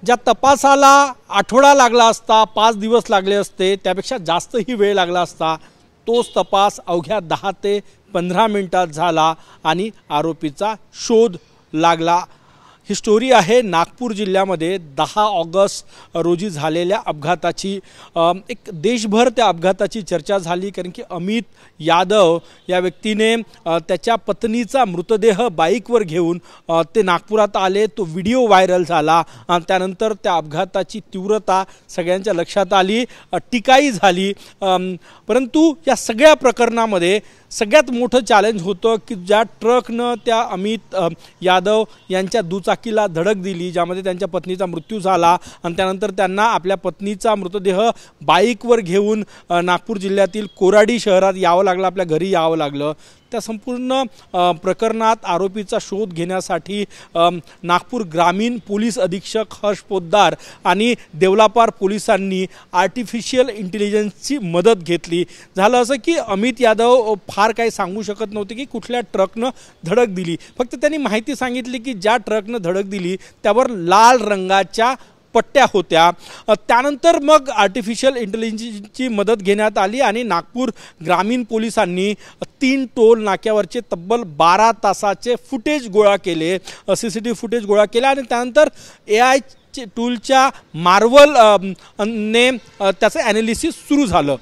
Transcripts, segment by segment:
ज्या तपासाला आठवडा लागला असता, 5 दिवस लागले असते, त्यापेक्षा जास्तही वेळ लागला असता, तोच तपास अवघ्या 10 ते 15 मिनिटात झाला आणि आरोपीचा शोध लागला। ही स्टोरी आहे नागपूर जिल्ह्यामध्ये 10 ऑगस्ट रोजी झालेल्या अपघाताची। एक देशभर त्या अपघाताची चर्चा झाली, कारण की अमित यादव या व्यक्तीने त्याच्या पत्नीचा मृतदेह बाईकवर घेऊन ते नागपुरात आले। तो व्हिडिओ व्हायरल झाला आणि त्यानंतर त्या अपघाताची तीव्रता सगळ्यांच्या लक्षात आली, टीकाही झाली। परंतु या सगळ्या प्रकरणामध्ये सगळ्यात मोठं चॅलेंज होतं की ज्या ट्रकनं त्या अमित यादव यांच्या दुचाकीला धडक दिली, ज्यामध्ये त्यांच्या पत्नीचा मृत्यू झाला आणि त्यानंतर त्यांना आपल्या पत्नीचा मृतदेह बाईकवर घेऊन नागपूर जिल्ह्यातील कोराडी शहरात यावं लागलं, आपल्या घरी यावं लागलं। त्या संपूर्ण प्रकरणात आरोपीचा शोध घेण्यासाठी नागपूर ग्रामीण पोलीस अधीक्षक हर्ष पोद्दार आणि देवलापार पोलिसांनी आर्टिफिशियल इंटेलिजन्सची मदत घेतली। झालं असं की अमित यादव फार काही सांगू शकत नव्हते की कुठल्या ट्रकनं धडक दिली, फक्त त्यांनी माहिती सांगितली की ज्या ट्रकनं धडक दिली त्यावर लाल रंगाच्या पट्ट्या होत्या। त्यानंतर मग आर्टिफिशियल इंटेलिजन्सची मदत घेण्यात आली आणि नागपूर ग्रामीण पोलिसांनी 3 टोल नाक्यावरचे तब्बल 12 तासाचे फुटेज गोळा केले, CCTV फुटेज गोळा केले आणि त्यानंतर AI टूलच्या मार्वल ने त्याचं ॲनालिसिस सुरू झालं।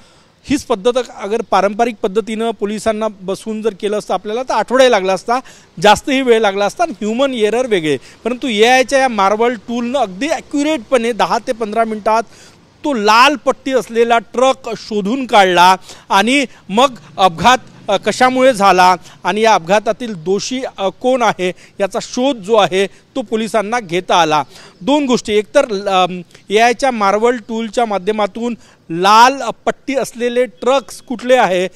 हीच पद्धत अगर पारंपरिक पद्धतीनं पोलिसांना बसवून जर केलं असतं आपल्याला तर आठवडे लागला असता, जास्तही वेळ लागला असता, ह्यूमन एरर वेगळे। परंतु AIच्या या मार्वल टूलनं अगदी ॲक्युरेटपणे 10 ते 15 मिनिटात तो लाल पट्टी असलेला ट्रक शोधून काढला आणि मग अपघात कशामुळे झाला आणि या अपघातातील दोषी कोण आहे याचा शोध जो आहे तो पोलिसांना घेता आला। 2 गोष्टी, एकतर AIच्या मार्वल टूलच्या माध्यमातून लाल पट्टी असलेले ट्रक्स कुठले आहे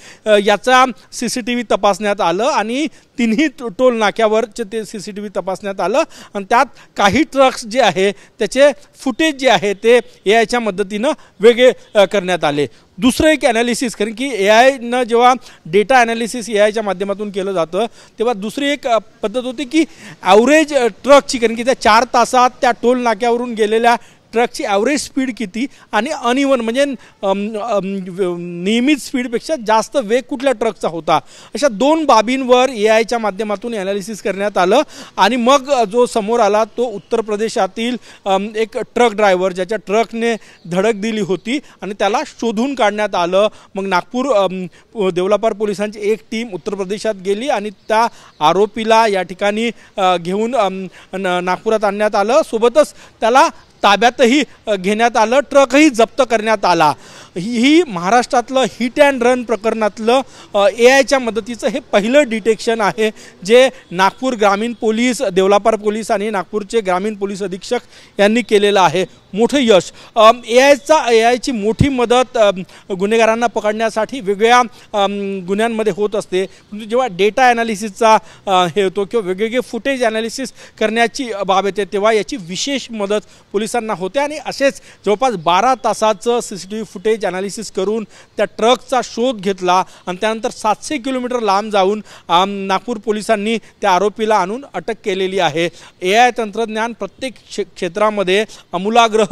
याचा CCTV तपासण्यात आलं आणि 3ही टोल नाक्यावरचे ते CCTV तपासण्यात आलं आणि त्यात काही ट्रक्स जे आहे त्याचे फुटेज जे आहे ते AIच्या मदतीनं वेगळे करण्यात आले। दुसरं एक ॲनालिसिस, कारण की AIनं जेव्हा डेटा ॲनालिसिस AIच्या माध्यमातून केलं जातं तेव्हा दुसरी एक पद्धत होती की ॲव्हरेज ट्रकची, कारण की त्या 4 तासात त्या टोल नाक्यावरून गेलेल्या ट्रकची ॲव्हरेज स्पीड किती आणि अनइवन म्हणजे नियमित स्पीडपेक्षा जास्त वेग कुठल्या ट्रकचा होता, अशा 2 बाबींवर AIच्या माध्यमातून ॲनालिसिस करण्यात आलं आणि मग जो समोर आला तो उत्तर प्रदेशातील एक ट्रक ड्रायव्हर ज्याच्या ट्रकने धडक दिली होती आणि त्याला शोधून काढण्यात आलं। मग नागपूर देवलापार पोलिसांची एक टीम उत्तर प्रदेशात गेली आणि त्या आरोपीला या ठिकाणी घेऊन नागपुरात आणण्यात आलं, सोबतच त्याला ताब्यातही घेण्यात आलं, ट्रकही जप्त करण्यात आला। ही महाराष्ट्रातलं हिट अँड रन प्रकरणातलं AIच्या मदतीचं हे पहिलं डिटेक्शन आहे जे नागपूर ग्रामीण पोलीस, देवलापार पोलीस आणि नागपूरचे ग्रामीण पोलीस अधीक्षक यांनी केलेलं आहे। मोठं यश। AIची मोठी मदत गुन्हेगारांना पकडण्यासाठी वेगवेगळ्या गुन्ह्यांमध्ये होत असते, पण जेव्हा डेटा ॲनालिसिसचा हे होतो किंवा वेगवेगळे फुटेज ॲनालिसिस करण्याची बाब येते तेव्हा याची विशेष मदत पोलिसांना होते आणि असेच जवळपास 12 तासाचं CCTV फुटेज ॲनालिसिस करून त्या ट्रकचा शोध घेतला आणि त्यानंतर 700 किलोमीटर लांब जाऊन नागपूर पोलिसांनी त्या आरोपीला आणून अटक केलेली आहे। AI तंत्रज्ञान प्रत्येक क्षेत्रामध्ये आमूलाग्र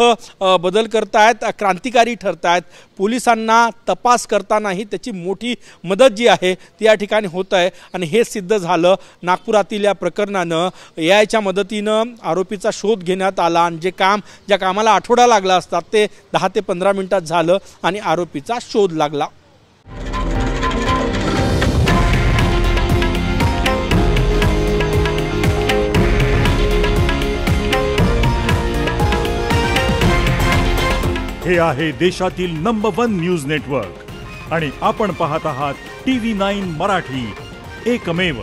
बदल करतायत, क्रांतिकारी ठरतायत। पोलिसांना तपास करतानाही त्याची मोठी मदत जी आहे ती या ठिकाणी होत आहे आणि हे सिद्ध झालं नागपुरातील या प्रकरणानं। AIच्या मदतीनं आरोपीचा शोध घेण्यात आला आणि ज्या कामाला आठवडा लागला असता ते 10 ते 15 मिनिटात झालं आणि आरोपीचा शोध लागला। हे आहे देशातील नंबर 1 न्यूज नेटवर्क आणि आपण पाहत आहात TV9 मराठी, एकमेव।